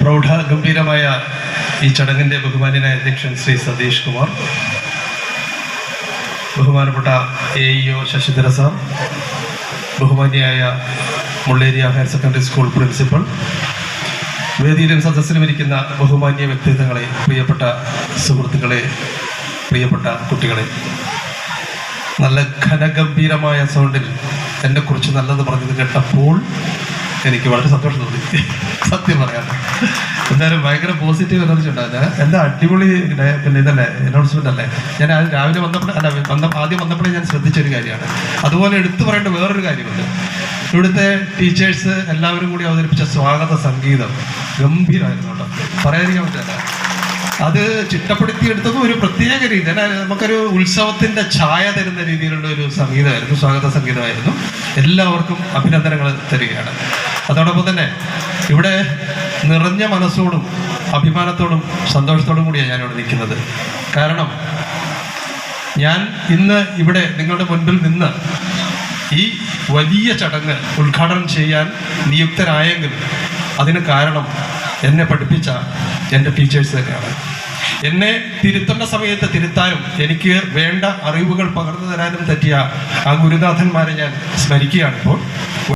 പ്രൗഢഗംഭീരമായ ഈ ചടങ്ങിൻ്റെ ബഹുമാന്യനായ അധ്യക്ഷൻ ശ്രീ സതീഷ് കുമാർ, ബഹുമാനപ്പെട്ട AEO ശശിധര സാർ, ബഹുമാന്യയായ Mulleria higher secondary school principal, വേദിയിലും സദസ്സിലും ഇരിക്കുന്ന ബഹുമാന്യ വ്യക്തിത്വങ്ങളെ, പ്രിയപ്പെട്ട സുഹൃത്തുക്കളെ, പ്രിയപ്പെട്ട കുട്ടികളെ, നല്ല ഘനഗംഭീരമായ സൗണ്ടിൽ എന്നെക്കുറിച്ച് നല്ലത് പറഞ്ഞത് കേട്ടപ്പോൾ എനിക്ക് വളരെ സന്തോഷം തോന്നി. സത്യം പറയാം, എന്തായാലും ഭയങ്കര പോസിറ്റീവ് എനർജി ഉണ്ടായിരുന്നു. എന്താ അടിപൊളി പിന്നെ ഇതല്ലേ അനൗൺസ്മെന്റ് അല്ലേ. ഞാൻ രാവിലെ ആദ്യം വന്നപ്പോഴേ ഞാൻ ശ്രദ്ധിച്ചൊരു കാര്യമാണ്. അതുപോലെ എടുത്തു പറയേണ്ട വേറൊരു കാര്യമുണ്ട്. ഇവിടുത്തെ ടീച്ചേഴ്സ് എല്ലാവരും കൂടി അവതരിപ്പിച്ച സ്വാഗത സംഗീതം ഗംഭീരമായിരുന്നു കേട്ടോ, പറയാതിരിക്കാൻ പറ്റില്ല. അത് ചിട്ടപ്പെടുത്തിയെടുത്തതും ഒരു പ്രത്യേക രീതി, നമുക്കൊരു ഉത്സവത്തിന്റെ ഛായ തരുന്ന രീതിയിലുള്ള ഒരു സംഗീതമായിരുന്നു, സ്വാഗത സംഗീതമായിരുന്നു. എല്ലാവർക്കും അഭിനന്ദനങ്ങൾ തരികയാണ്. അതോടൊപ്പം തന്നെ ഇവിടെ നിറഞ്ഞ മനസ്സോടും അഭിമാനത്തോടും സന്തോഷത്തോടും കൂടിയാണ് ഞാനിവിടെ നിൽക്കുന്നത്. കാരണം ഞാൻ ഇന്ന് ഇവിടെ നിങ്ങളുടെ മുൻപിൽ നിന്ന് ഈ വലിയ ചടങ്ങ് ഉദ്ഘാടനം ചെയ്യാൻ നിയുക്തനായെങ്കിൽ അതിന് കാരണം എന്നെ പഠിപ്പിച്ച എൻ്റെ ടീച്ചേഴ്സ് തന്നെയാണ്. എന്നെ തിരുത്തേണ്ട സമയത്ത് തിരുത്താനും എനിക്ക് വേണ്ട അറിവുകൾ പകർന്നു തരാനും പറ്റിയ ആ ഗുരുനാഥന്മാരെ ഞാൻ സ്മരിക്കുകയാണിപ്പോൾ.